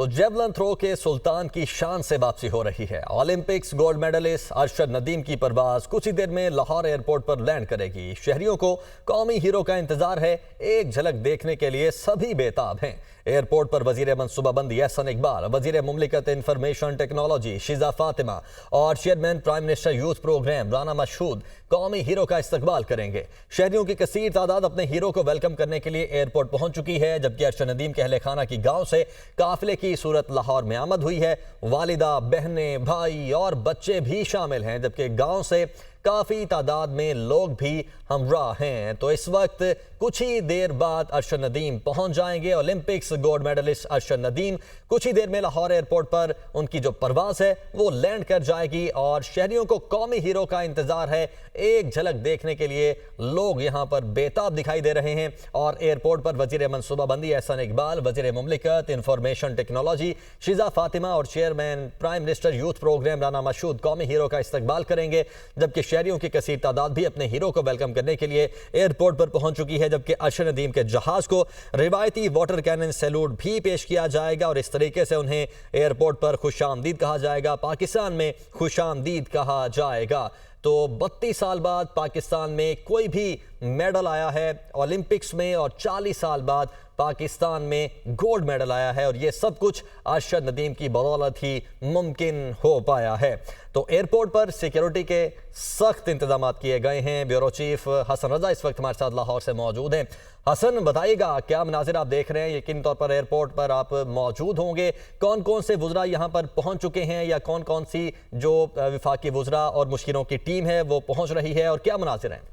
तो javelin throw के सुल्तान की शान से वापसी हो रही है। Olympics gold medallist Arshad Nadeem की परवाज कुछ ही देर में लाहौर एयरपोर्ट पर लैंड करेगी। शहरियों को कौमी हीरो का इंतजार है। एक झलक देखने के लिए सभी बेताब हैं। एयरपोर्ट पर वजीर मनसूबाबंदी एहसन इकबाल, वजीर मुमलिकत इंफॉर्मेशन टेक्नोलॉजी शिजा फातिमा और chairman prime minister youth programme Rana Mashhood कौमी हीरो का इस्तकबाल करेंगे। शहरियों की कसीर तादाद अपने हीरो को वेलकम करने के लिए एयरपोर्ट पहुंच चुकी है, जबकि अरशद नदीम के अहले खाना की गांव से काफिले की सूरत लाहौर में आमद हुई है। वालिदा, बहनें, भाई और बच्चे भी शामिल हैं, जबकि गांव से काफी तादाद में लोग भी हमराह हैं। तो इस वक्त कुछ ही देर बाद अरशद नदीम पहुंच जाएंगे। Olympics gold medallist Arshad Nadeem कुछ ही देर में लाहौर एयरपोर्ट पर उनकी जो परवाज है वो लैंड कर जाएगी और शहरियों को कौमी हीरो का इंतजार है। एक झलक देखने के लिए लोग यहां पर बेताब दिखाई दे रहे हैं और एयरपोर्ट पर वजीर मनसूबाबंदी एहसन इकबाल, वजीर मुमलिकत इंफॉर्मेशन टेक्नोलॉजी शिजा फातिमा और chairman prime minister youth programme Rana Mashhood कौमी हीरो का इस्तकबाल करेंगे, जबकि शहरियों की कसीर तादाद भी अपने हीरो को वेलकम करने के लिए एयरपोर्ट पर पहुंच चुकी है। जबकि अरशद नदीम के जहाज को रिवायती वाटर कैनन सैल्यूट भी पेश किया जाएगा और इस तरीके से उन्हें एयरपोर्ट पर खुशामदीद कहा जाएगा, पाकिस्तान में खुशामदीद कहा जाएगा। तो 32 साल बाद पाकिस्तान में कोई भी मेडल आया है ओलंपिक्स में और 40 साल बाद पाकिस्तान में गोल्ड मेडल आया है और ये सब कुछ अरशद नदीम की बदौलत ही मुमकिन हो पाया है। तो एयरपोर्ट पर सिक्योरिटी के सख्त इंतजाम किए गए हैं। ब्यूरो चीफ हसन रजा इस वक्त हमारे साथ लाहौर से मौजूद हैं। हसन, बताइएगा क्या मनाजिर आप देख रहे हैं? यकीन तौर पर एयरपोर्ट पर आप मौजूद होंगे। कौन कौन से वुज़रा यहाँ पर पहुँच चुके हैं या कौन कौन सी जो विफाकी वुज़रा और मुश्किलों की टीम है वो पहुँच रही है और क्या मनाजिर हैं?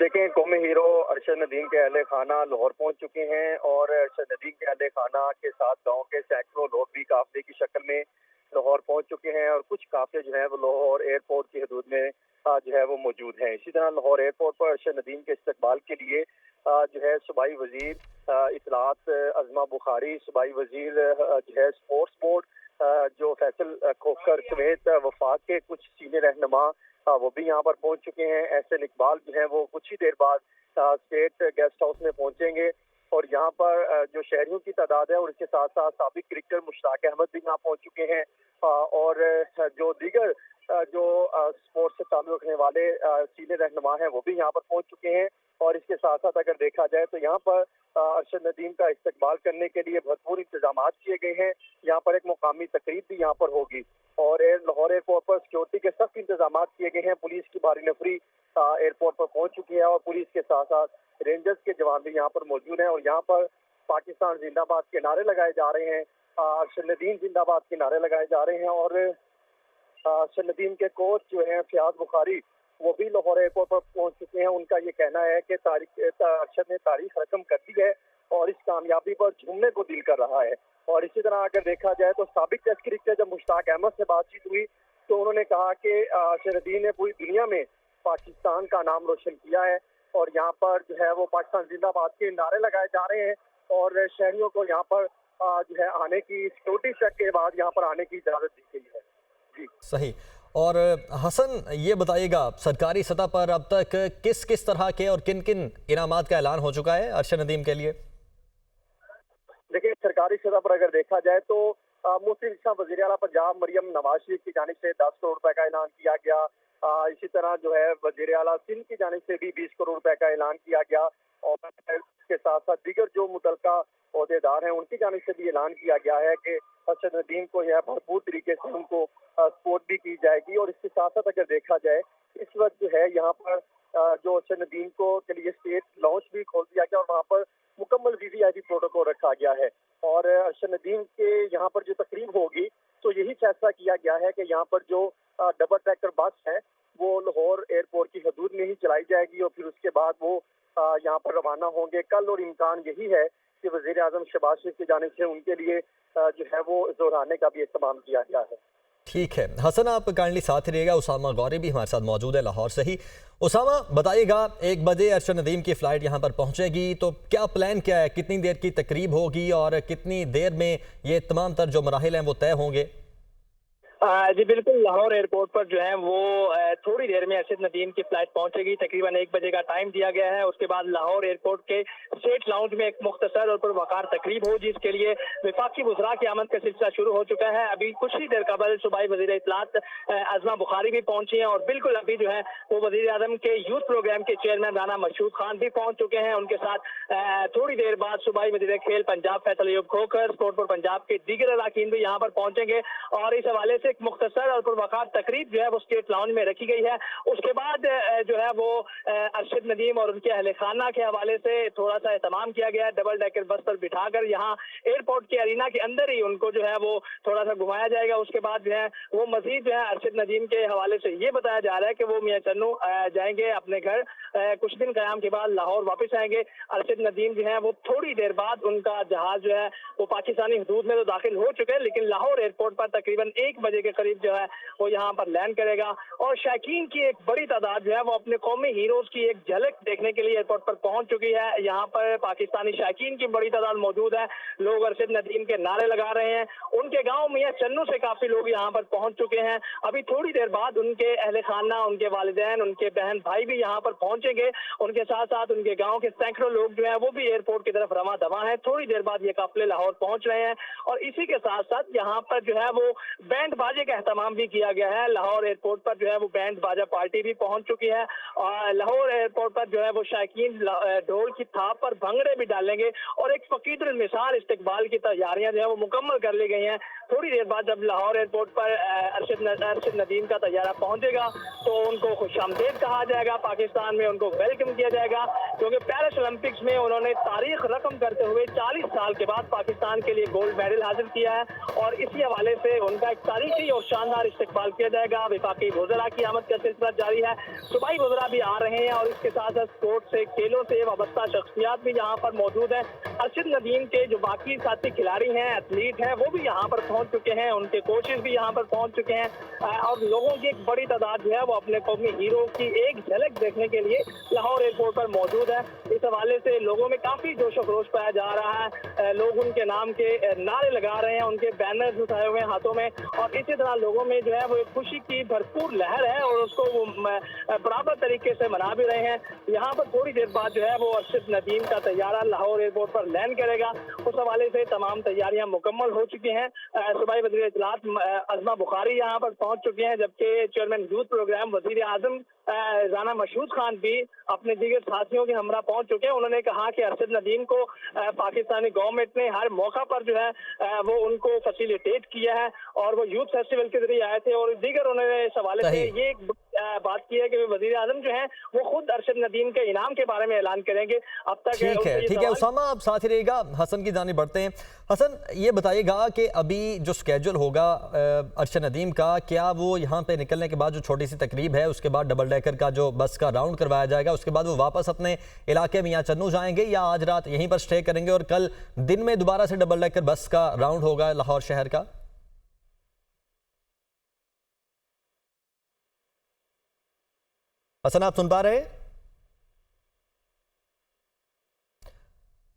देखें, कौमी हीरो अरशद नदीम के अहले खाना लाहौर पहुंच चुके हैं और अरशद नदीम के अहले खाना के साथ गांव के सैकड़ों लोग भी काफिले की शक्ल में लाहौर पहुंच चुके हैं और कुछ काफिले जो है वो लाहौर एयरपोर्ट की हदूद में जो है वो मौजूद हैं। इसी तरह लाहौर एयरपोर्ट पर अरशद नदीम के इस्तकबाल के लिए जो है सूबाई वजीर इतलात अजमा बुखारी, सूबाई वजीर जो है स्पोर्ट्स बोर्ड जो फैसल खोखर समेत वफाक के कुछ सीनियर रहनुमा वो भी यहाँ पर पहुंच चुके हैं। एहसन इकबाल जो है वो कुछ ही देर बाद स्टेट गेस्ट हाउस में पहुंचेंगे और यहाँ पर जो शहरियों की तादाद है और इसके साथ साथ साबिक क्रिकेटर मुश्ताक अहमद भी यहाँ पहुंच चुके हैं और जो दीगर जो स्पोर्ट्स से ताल्लुक रखने वाले सीनियर रहनुमा हैं वो भी यहाँ पर पहुंच चुके हैं। और इसके साथ साथ अगर देखा जाए तो यहाँ पर अरशद नदीम का इस्तकबाल करने के लिए भरपूर इंतजाम किए गए हैं। यहाँ पर एक मुकामी तकरीब भी यहाँ पर होगी और लाहौर एयरपोर्ट पर सिक्योरिटी के सख्त इंतजाम किए गए हैं। पुलिस की भारी नफरी एयरपोर्ट पर पहुंच चुकी है और पुलिस के साथ साथ रेंजर्स के जवान भी यहाँ पर मौजूद हैं और यहाँ पर पाकिस्तान जिंदाबाद के नारे लगाए जा रहे हैं, अरशद नदीम जिंदाबाद के नारे लगाए जा रहे हैं और अरशद नदीम के कोच जो है फयाज बुखारी वो भी लाहौर एयरपोर्ट पर पहुंच चुके हैं। उनका ये कहना है कि अरशद ने तारीख रकम कर दी है और इस कामयाबी पर झूमने को दिल कर रहा है। और इसी तरह अगर देखा जाए तो साबिक टेस्ट क्रिकेटर जब मुश्ताक अहमद से बातचीत हुई तो उन्होंने कहा कि अरशद नदीम ने पूरी दुनिया में पाकिस्तान का नाम रोशन किया है और यहाँ पर जो है वो पाकिस्तान जिंदाबाद के नारे लगाए जा रहे हैं और शहरियों को यहाँ पर जो है आने की सिक्योरिटी चेक के बाद यहाँ पर आने की इजाजत दी गई है। जी सही। और हसन, ये बताइएगा सरकारी सतह पर अब तक किस किस तरह के और किन किन इनामात का ऐलान हो चुका है अरशद नदीम के लिए? देखिए, सरकारी सतह पर अगर देखा जाए तो मुफ्ती वज़ीर आला पंजाब मरियम नवाज शरीफ की जानिब से 10 करोड़ रुपए का ऐलान किया गया। इसी तरह जो है वज़ीर आला सिंध की जानिब से भी 20 करोड़ रुपए का ऐलान किया गया और इसके साथ साथ दीगर जो मुतल्लिका ओहदेदार हैं उनकी जानिब से भी ऐलान किया गया है कि अरशद नदीम को यह भरपूर तरीके से उनको सपोर्ट भी की जाएगी। और इसके साथ साथ अगर देखा जाए इस वक्त जो है यहाँ पर जो अरशद नदीम को के लिए स्टेट लॉन्च भी खोल दिया गया और वहाँ पर मुकम्मल वीवीआईपी प्रोटोकॉल रखा गया है और अरशद नदीम के यहाँ पर जो तकरीब होगी तो यही फैसला किया गया है कि यहाँ पर जो डबल ट्रैकर बस है वो लाहौर एयरपोर्ट की हदूद में ही चलाई जाएगी और फिर उसके बाद वो यहाँ पर रवाना होंगे कल। और इम्कान यही है कि वज़ीर आज़म शहबाज शरीफ की जानिब से उनके लिए जो है वो दोहराने का भी इस्तेमाल किया गया है। ठीक है हसन, आप काइंडली साथ ही रहिएगा। उसामा गौरी भी हमारे साथ मौजूद है लाहौर से ही। उसामा, बताइएगा 1 बजे अरशद नदीम की फ़्लाइट यहाँ पर पहुँचेगी तो क्या प्लान क्या है, कितनी देर की तकरीब होगी और कितनी देर में ये तमाम तर जो मराहिल हैं वो तय होंगे? जी बिल्कुल, लाहौर एयरपोर्ट पर जो है वो थोड़ी देर में अरशद नदीम की फ्लाइट पहुंचेगी। तकरीबन 1 बजे का टाइम दिया गया है। उसके बाद लाहौर एयरपोर्ट के स्टेट लाउंज में एक मुख्तसर और पुरवकार तकरीब हो, जिसके लिए वफाकी वज़रा की आमद का सिलसिला शुरू हो चुका है। अभी कुछ ही देर कबल सूबाई वज़ीर इत्तलात अज़मा बुखारी भी पहुंची हैं और बिल्कुल अभी जो है वो वज़ीर आज़म के यूथ प्रोग्राम के चेयरमैन राना मशहूद खान भी पहुंच चुके हैं। उनके साथ थोड़ी देर बाद सूबाई वज़ीर खेल पंजाब फैसल अयूब खोखर, स्पोर्ट फॉर पंजाब के दीगर अरकान भी यहाँ पर पहुंचेंगे और इस हवाले से एक मुख्तसर और पुरवकार तकरीब जो है वो स्टेट लाउंज में रखी गई है। उसके बाद जो है वो अरशद नदीम और उनके अहले खाना के हवाले से थोड़ा सा एहतमाम किया गया है। डबल डेकर बस पर बिठाकर यहाँ एयरपोर्ट के अरीना के अंदर ही उनको जो है वो थोड़ा सा घुमाया जाएगा। उसके बाद जो है वो मजीद जो है अरशद नदीम के हवाले से ये बताया जा रहा है कि वो मियां चन्नू जाएंगे अपने घर, कुछ दिन क़याम के बाद लाहौर वापस आएंगे। अरशद नदीम जो है वो थोड़ी देर बाद उनका जहाज जो है वो पाकिस्तानी हदूद में तो दाखिल हो चुके हैं, लेकिन लाहौर एयरपोर्ट पर तकरीबन 1 बजे के करीब जो है वो यहाँ पर लैंड करेगा और शायकीन की एक बड़ी तादाद जो है वो अपने कौमी हीरोज की एक झलक देखने के लिए एयरपोर्ट पर पहुंच चुकी है। यहाँ पर पाकिस्तानी शायकीन की बड़ी तादाद मौजूद है। लोग अरशद नदीम के नारे लगा रहे हैं। उनके गाँव मियां चन्नू से काफी लोग यहाँ पर पहुंच चुके हैं। अभी थोड़ी देर बाद उनके अहले खाना, उनके वालिदैन, उनके बहन भाई भी यहाँ पर पहुंचेंगे। उनके साथ साथ उनके गाँव के सैकड़ों लोग जो है वो भी एयरपोर्ट की तरफ रवा दवा है। थोड़ी देर बाद ये काफिले लाहौर पहुंच रहे हैं और इसी के साथ साथ यहाँ पर जो है वो बैंड बाजे का एहतमाम भी किया गया है। लाहौर एयरपोर्ट पर जो है वो बैंड बाजा पार्टी भी पहुंच चुकी है और लाहौर एयरपोर्ट पर जो है वो शायकीन ढोल की थाप पर भंगड़े भी डालेंगे और एक फकीर मिसाल इस्तकबाल की तैयारियां जो है वो मुकम्मल कर ली गई हैं। थोड़ी देर बाद जब लाहौर एयरपोर्ट पर अरशद नदीम का तैयारा पहुंचेगा तो उनको खुशामदीद कहा जाएगा। पाकिस्तान में उनको वेलकम किया जाएगा क्योंकि पेरिस ओलंपिक्स में उन्होंने तारीख रकम करते हुए 40 साल के बाद पाकिस्तान के लिए गोल्ड मेडल हासिल किया है और इसी हवाले से उनका एक तारीखी और शानदार इस्तकबाल किया जाएगा। वफाकी वज़रा की आमद का सिलसिला जारी है। सूबाई वज़रा भी आ रहे हैं और इसके साथ साथ स्पोर्ट से, खेलों से वाबस्ता शख्सियात भी यहाँ पर मौजूद हैं। अरशद नदीम के जो बाकी साथी खिलाड़ी हैं, एथलीट हैं, वो भी यहाँ पर पहुँच चुके हैं। उनके कोचेज भी यहाँ पर पहुँच चुके हैं और लोगों की एक बड़ी तादाद जो है वो अपने कौमी हीरो की एक झलक देखने के लिए लाहौर एयरपोर्ट पर मौजूद है। इस हवाले से लोगों में काफी जोश व खरोश पाया जा रहा है। लोग उनके नाम के नारे लगा रहे हैं, उनके बैनर्स उठाए हुए हैं हाथों में और इसी तरह लोगों में जो है वो एक खुशी की भरपूर लहर है और उसको वो बराबर तरीके से मना भी रहे हैं। यहाँ पर थोड़ी देर बाद जो है वो अरशद नदीम का तैयारा लाहौर एयरपोर्ट पर लैंड करेगा। उस हवाले से तमाम तैयारियां मुकम्मल हो चुकी हैं। सूबाई वज़ीर इत्तलात अज़मा बुखारी यहाँ पर पहुंच चुके हैं, जबकि चेयरमैन यूथ प्रोग्राम वज़ीर आज़म राना मशहूद खान भी अपने दीगर साथियों के हमरा पहुंच चुके हैं। उन्होंने कहा कि अरशद नदीम को पाकिस्तानी गवर्नमेंट ने हर मौका पर जो है वो उनको फैसिलिटेट किया है और वो यूथ फेस्टिवल के जरिए आए थे और दीगर उन्होंने इस हवाले से ये एक बात की है कि वज़ीर आज़म जो है वो खुद अरशद नदीम के इनाम के बारे में ऐलान करेंगे। अब तक ठीक है उसामा, आप साथ ही रहेगा। हसन की जानिब बढ़ते हैं। हसन, ये बताइएगा कि अभी जो स्केड्यूल होगा अरशद नदीम का, क्या वो यहाँ पे निकलने के बाद जो छोटी सी तकरीब है उसके बाद डबल डेकर का जो बस का राउंड करवाया जाएगा, उसके बाद वो वापस अपने इलाके मियां चन्नू जाएंगे या आज रात यहीं पर स्टे करेंगे और कल दिन में दोबारा से डबल डेकर बस का राउंड होगा लाहौर शहर का? हसन, आप सुन पा रहे हैं?